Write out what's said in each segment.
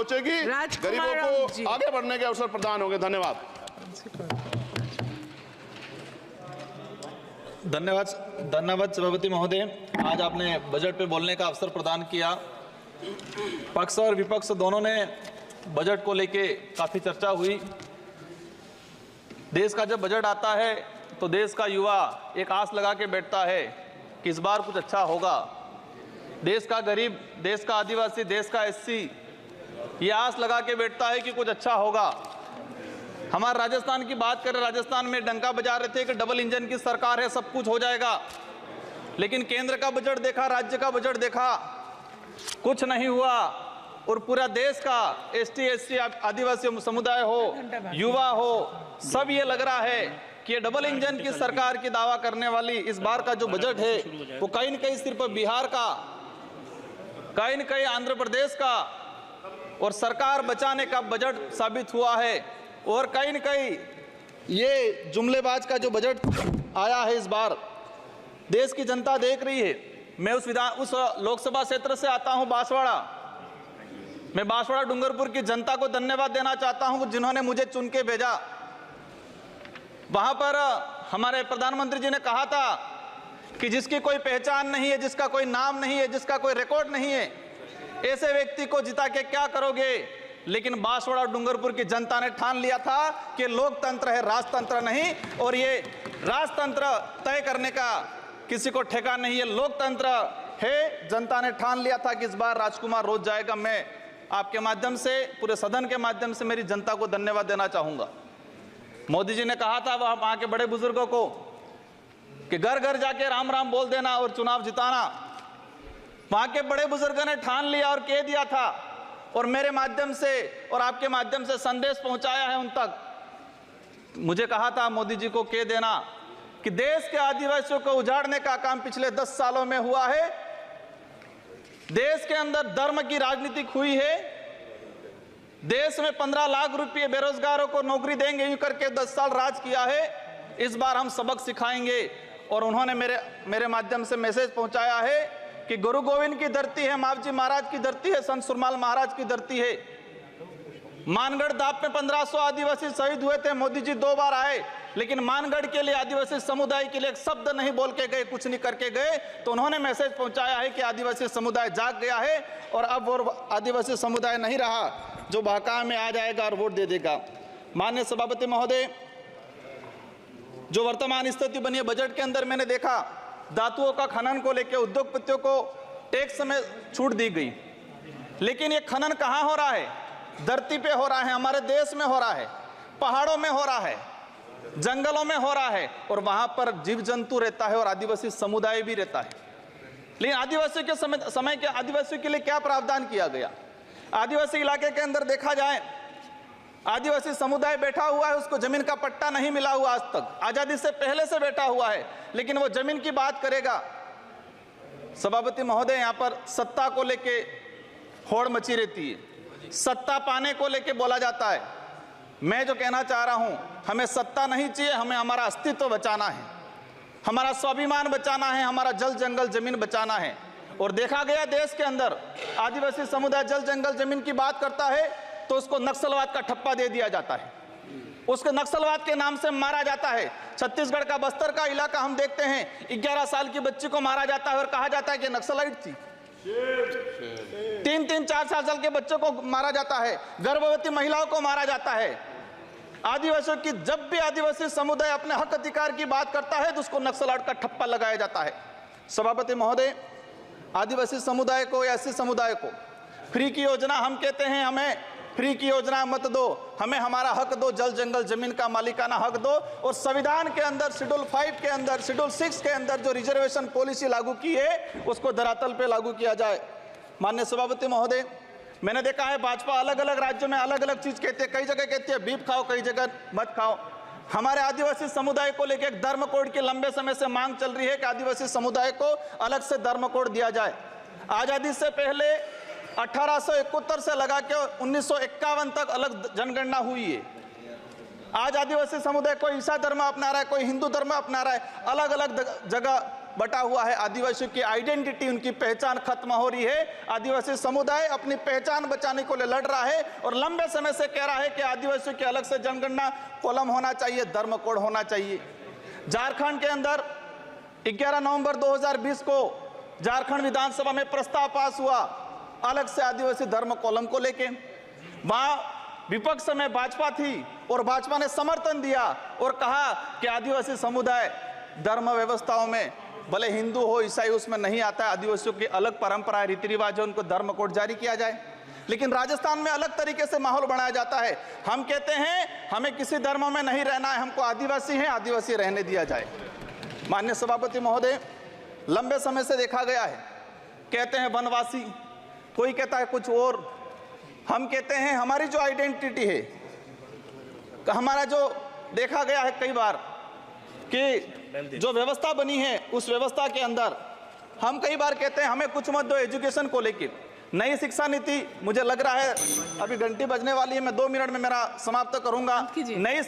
सोचेगी, गरीबों को आगे बढ़ने के अवसर प्रदान होंगे। धन्यवाद। धन्यवाद सभापति महोदय। आज आपने बजट पे बोलने का अवसर प्रदान किया। पक्ष और विपक्ष दोनों ने बजट को लेके काफ़ी चर्चा हुई। देश का जब बजट आता है तो देश का युवा एक आस लगा के बैठता है कि इस बार कुछ अच्छा होगा। देश का गरीब, देश का आदिवासी, देश का एससी ये आस लगा के बैठता है कि कुछ अच्छा होगा। हमारे राजस्थान की बात करें, राजस्थान में डंका बजा रहे थे कि डबल इंजन की सरकार है, सब कुछ हो जाएगा। लेकिन केंद्र का बजट देखा, राज्य का बजट देखा, कुछ नहीं हुआ। और पूरा देश का एसटी, एससी, आदिवासी समुदाय हो, युवा हो, सब ये लग रहा है कि ये डबल इंजन की सरकार की दावा करने वाली इस बार का जो बजट है वो कहीं न कहीं सिर्फ बिहार का, कहीं न कहीं आंध्र प्रदेश का और सरकार बचाने का बजट साबित हुआ है। और कहीं न कहीं ये जुमलेबाज का जो बजट आया है इस बार, देश की जनता देख रही है। मैं उस लोकसभा क्षेत्र से आता हूं, बांसवाड़ा। मैं बांसवाड़ा डूंगरपुर की जनता को धन्यवाद देना चाहता हूं जिन्होंने मुझे चुन के भेजा। वहां पर हमारे प्रधानमंत्री जी ने कहा था कि जिसकी कोई पहचान नहीं है, जिसका कोई नाम नहीं है, जिसका कोई रिकॉर्ड नहीं है, ऐसे व्यक्ति को जिता के क्या करोगे। लेकिन बांसवाड़ा डूंगरपुर की जनता ने ठान लिया था कि लोकतंत्र है, राजतंत्र नहीं। और ये राजतंत्र तय करने का किसी को ठेका नहीं है, लोकतंत्र है। जनता ने ठान लिया था कि इस बार राजकुमार रोज जाएगा। मैं आपके माध्यम से, पूरे सदन के माध्यम से मेरी जनता को धन्यवाद देना चाहूंगा। मोदी जी ने कहा था वहां के बड़े बुजुर्गों को कि घर घर जाके राम राम बोल देना और चुनाव जिताना। वहां के बड़े बुजुर्गों ने ठान लिया और कह दिया था, और मेरे माध्यम से और आपके माध्यम से संदेश पहुंचाया है उन तक। मुझे कहा था मोदी जी को कह देना कि देश के आदिवासियों को उजाड़ने का काम पिछले 10 सालों में हुआ है। देश के अंदर धर्म की राजनीति हुई है। देश में 15 लाख रुपए बेरोजगारों को नौकरी देंगे यूं करके 10 साल राज किया है। इस बार हम सबक सिखाएंगे। और उन्होंने मेरे माध्यम से मैसेज पहुंचाया है कि गुरु गोविंद की धरती है, मावजी महाराज की धरती है, संत सुरमाल महाराज की धरती है। मानगढ़ दाप में 1500 आदिवासी शहीद हुए थे। मोदी जी 2 बार आए, लेकिन मानगढ़ के लिए, आदिवासी समुदाय के लिए एक शब्द नहीं बोल के गए, कुछ नहीं करके गए। तो उन्होंने मैसेज पहुंचाया है कि आदिवासी समुदाय जाग गया है और अब वो आदिवासी समुदाय नहीं रहा जो बहका में आ जाएगा और वोट दे देगा। माननीय सभापति महोदय, जो वर्तमान स्थिति बनी है बजट के अंदर, मैंने देखा धातुओं का खनन को लेकर उद्योगपतियों को टैक्स में छूट दी गई। लेकिन ये खनन कहाँ हो रहा है? धरती पे हो रहा है, हमारे देश में हो रहा है, पहाड़ों में हो रहा है, जंगलों में हो रहा है। और वहां पर जीव जंतु रहता है और आदिवासी समुदाय भी रहता है। लेकिन आदिवासियों के समय के आदिवासियों के लिए क्या प्रावधान किया गया? आदिवासी इलाके के अंदर देखा जाए, आदिवासी समुदाय बैठा हुआ है, उसको जमीन का पट्टा नहीं मिला हुआ आज तक, आजादी से पहले से बैठा हुआ है, लेकिन वो जमीन की बात करेगा। सभापति महोदय, यहाँ पर सत्ता को लेके होड़ मची रहती है, सत्ता पाने को लेके बोला जाता है। मैं जो कहना चाह रहा हूं, हमें सत्ता नहीं चाहिए, हमें हमारा अस्तित्व बचाना है, हमारा स्वाभिमान बचाना है, हमारा जल जंगल जमीन बचाना है। और देखा गया देश के अंदर आदिवासी समुदाय जल जंगल जमीन की बात करता है तो उसको नक्सलवाद का ठप्पा दे दिया जाता है, उसको नक्सलवाद के नाम से मारा जाता है। छत्तीसगढ़ का बस्तर का इलाका हम देखते हैं, 11 साल की बच्ची को मारा जाता है और कहा जाता है कि नक्सलाइट थी। 3-3, 4-4 साल के बच्चों को मारा जाता है, गर्भवती महिलाओं को मारा जाता है। आदिवासियों की, जब भी आदिवासी समुदाय अपने हक अधिकार की बात करता है तो उसको नक्सलवाद का ठप्पा लगाया जाता है। सभापति महोदय, आदिवासी समुदाय को या एससी समुदाय को फ्री की योजना, हम कहते हैं हमें फ्री की योजना मत दो, हमें हमारा हक दो, जल जंगल जमीन का मालिकाना हक दो। और संविधान के अंदर शेड्यूल 5 के अंदर, शेड्यूल 6 के अंदर जो रिजर्वेशन पॉलिसी लागू की है उसको धरातल पे लागू किया जाए। माननीय सभापति महोदय, मैंने देखा है भाजपा अलग अलग राज्यों में अलग अलग चीज कहती है, कई जगह कहती है बीफ खाओ, कई जगह मत खाओ। हमारे आदिवासी समुदाय को लेकर एक धर्म कोड की लंबे समय से मांग चल रही है कि आदिवासी समुदाय को अलग से धर्म कोड दिया जाए। आजादी से पहले 1871 से लगा के 1951 तक अलग जनगणना हुई है। आज आदिवासी समुदाय कोई ईसाई धर्म अपना रहा है, कोई हिंदू धर्म अपना रहा है, अलग अलग जगह बटा हुआ है। आदिवासियों की आइडेंटिटी, उनकी पहचान खत्म हो रही है। आदिवासी समुदाय अपनी पहचान बचाने को लिए लड़ रहा है और लंबे समय से कह रहा है कि आदिवासियों की अलग से जनगणना कॉलम होना चाहिए, धर्म कोड होना चाहिए। झारखंड के अंदर 11 नवंबर 2020 को झारखंड विधानसभा में प्रस्ताव पास हुआ अलग से आदिवासी धर्म कॉलम को लेके। वहां विपक्ष में भाजपा थी और भाजपा ने समर्थन दिया और कहा कि आदिवासी समुदाय धर्म व्यवस्थाओं में भले हिंदू हो ईसाई उसमें नहीं आता है, आदिवासियों की अलग परंपरा रीति रिवाज है, उनको धर्म कोड जारी किया जाए। लेकिन राजस्थान में अलग तरीके से माहौल बनाया जाता है। हम कहते हैं हमें किसी धर्म में नहीं रहना है, हमको आदिवासी है, आदिवासी रहने दिया जाए। माननीय सभापति महोदय, लंबे समय से देखा गया है, कहते हैं वनवासी, कोई कहता है कुछ और। हम कहते हैं हमारी जो आइडेंटिटी है, हमारा जो देखा गया है कई बार कि जो व्यवस्था बनी है उस व्यवस्था के अंदर हम कई बार कहते हैं हमें कुछ मत दो एजुकेशन को लेके। नई शिक्षा नीति, मुझे लग रहा है अभी घंटी बजने वाली है, मैं 2 मिनट में मेरा समाप्त करूंगा। नई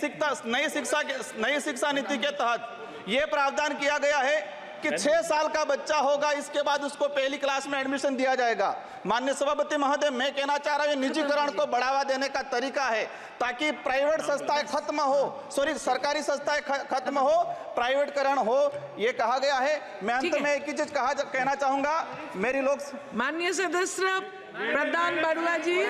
शिक्षा नीति के तहत यह प्रावधान किया गया है कि 6 साल का बच्चा होगा, इसके बाद उसको पहली क्लास में एडमिशन दिया जाएगा। माननीय सभापति महोदय, मैं कहना चाह रहा हूं निजीकरण को बढ़ावा देने का तरीका है ताकि प्राइवेट संस्थाएं खत्म हो, सरकारी संस्थाएं खत्म हो, प्राइवेटकरण हो, ये कहा गया है। मैं अंत में एक ही चीज कहना चाहूंगा, मेरी लोग माननीय सदस्य प्रधान बरुआ जी।